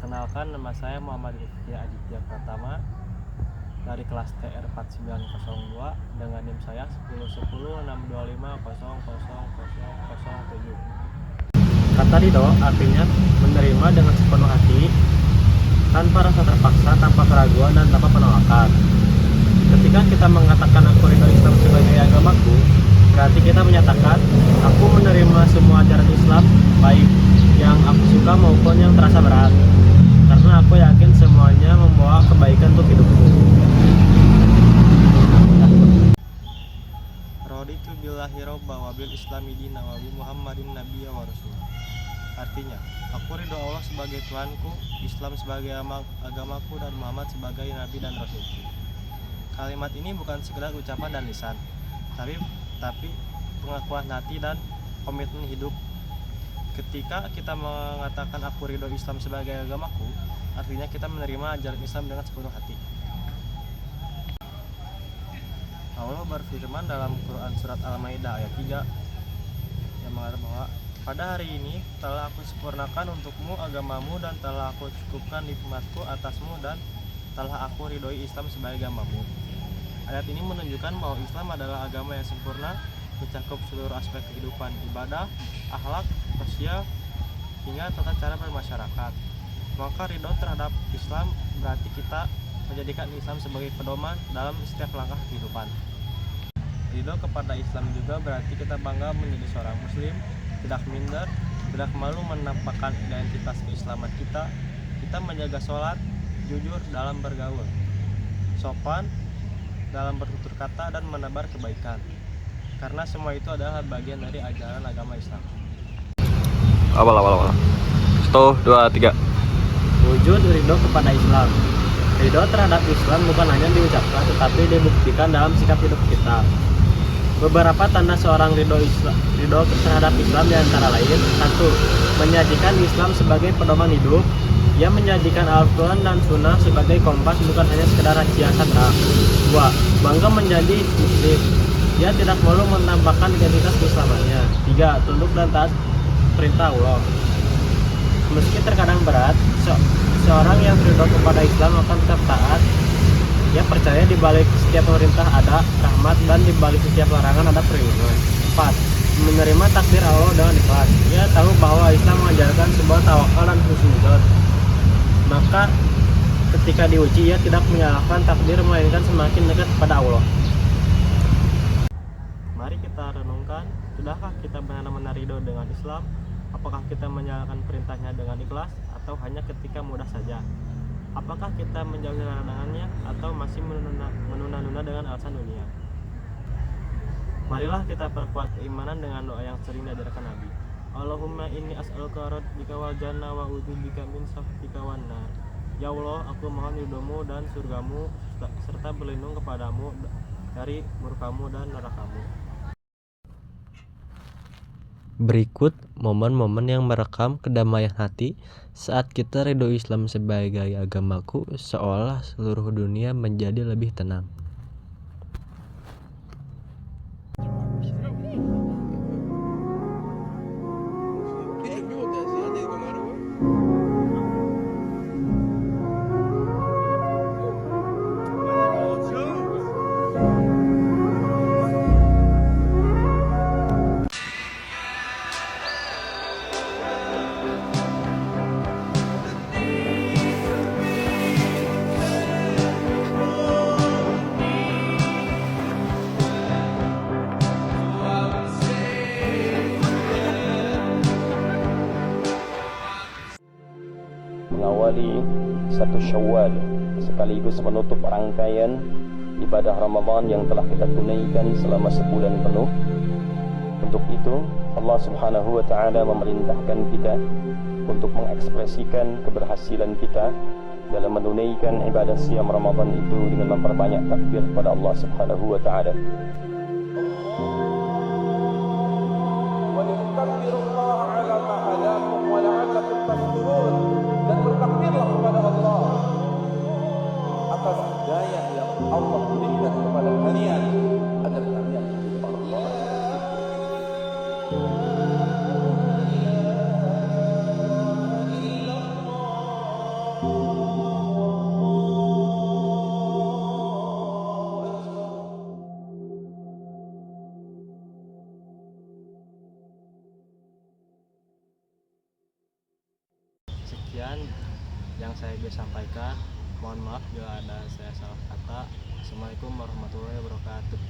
Perkenalkan, nama saya Muhammad Rifki Aditya Pratama dari kelas TR 4902 dengan NIM saya 1010625000007. Kata ridho artinya menerima dengan sepenuh hati, tanpa rasa terpaksa, tanpa keraguan, dan tanpa penolakan. Ketika kita mengatakan aku ridho Islam sebagai agamaku, berarti kita menyatakan aku menerima semua ajaran Islam, baik yang aku suka maupun yang terasa berat, karena aku yakin semuanya membawa kebaikan untuk hidupku. Raditu billahi robba wa bil islami dina wa bi muhammadin nabiyya wa rasul. Artinya, aku ridho Allah sebagai Tuhanku, Islam sebagai agamaku, dan Muhammad sebagai nabi dan rasulku. Kalimat ini bukan sekedar ucapan dan lisan, tapi pengakuan hati dan komitmen hidup. Ketika kita mengatakan aku ridho Islam sebagai agamaku, artinya kita menerima ajaran Islam dengan sepenuh hati. Allah berfirman dalam Quran surat Al-Maidah ayat 3 yang mengatakan bahwa pada hari ini telah aku sempurnakan untukmu agamamu dan telah aku cukupkan nikmatku atasmu dan telah aku ridhoi Islam sebagai agamamu. Ayat ini menunjukkan bahwa Islam adalah agama yang sempurna, mencakup seluruh aspek kehidupan, ibadah, akhlak, sosial, hingga tata cara bermasyarakat. Maka ridho terhadap Islam berarti kita menjadikan Islam sebagai pedoman dalam setiap langkah kehidupan. Ridho kepada Islam juga berarti kita bangga menjadi seorang muslim, tidak minder, tidak malu menampakkan identitas keislaman kita. Kita menjaga sholat, jujur dalam bergaul, sopan dalam bertutur kata, dan menebar kebaikan. Karena semua itu adalah bagian dari ajaran agama Islam. Awal. 1, 2, 3. Wujud ridho kepada Islam. Ridho terhadap Islam bukan hanya diucapkan, tetapi dibuktikan dalam sikap hidup kita. Beberapa tanda seorang ridho terhadap Islam diantara lain: 1. Menjadikan Islam sebagai pedoman hidup. Ia menjadikan Al-Quran dan Sunnah sebagai kompas, bukan hanya sekedar siasat. 2. Bangga menjadi muslim. Ia tidak malu menampakkan identitas keislamannya. 3. Tunduk dan taat perintah Allah. Meski terkadang berat, seorang yang ridho kepada Islam akan tetap taat. Ia percaya di balik setiap perintah ada rahmat dan di balik setiap larangan ada perlindungan. 4. Menerima takdir Allah dengan ikhlas. Ia tahu bahwa Islam mengajarkan sebuah tawakal dan husnuzon. Maka ketika diuji, ia tidak menyalahkan takdir, melainkan semakin dekat kepada Allah. Mari kita renungkan, sudahkah kita benar-benar ridho dengan Islam? Apakah kita menjalankan perintahnya dengan ikhlas, atau hanya ketika mudah saja? Apakah kita menjauhi larangannya, atau masih menunda-nunda dengan alasan dunia? Marilah kita perkuat keimanan dengan doa yang sering diajarkan Nabi. Allahumma inni as'aluka radika wal jannah wa udzubika min sakhatika wan nar. Ya Allah, aku mohon ridhomu dan surgamu, serta berlindung kepadamu dari murkamu dan nerakamu. Berikut momen-momen yang merekam kedamaian hati saat kita ridho Islam sebagai agamaku, seolah seluruh dunia menjadi lebih tenang. Mengawali 1 Syawal sekaligus menutup rangkaian ibadah Ramadan yang telah kita tunaikan selama sebulan penuh. Untuk itu Allah Subhanahu wa Ta'ala memerintahkan kita untuk mengekspresikan keberhasilan kita dalam menunaikan ibadah siam Ramadan itu dengan memperbanyak takbir kepada Allah Subhanahu wa Ta'ala. Dan bertakbirlah kepada Allah atas hidayah yang Allah berikan kepada kalian agar kalian Allah. sekian yang saya bisa sampaikan. Mohon maaf bila ada saya salah kata. Assalamualaikum warahmatullahi wabarakatuh.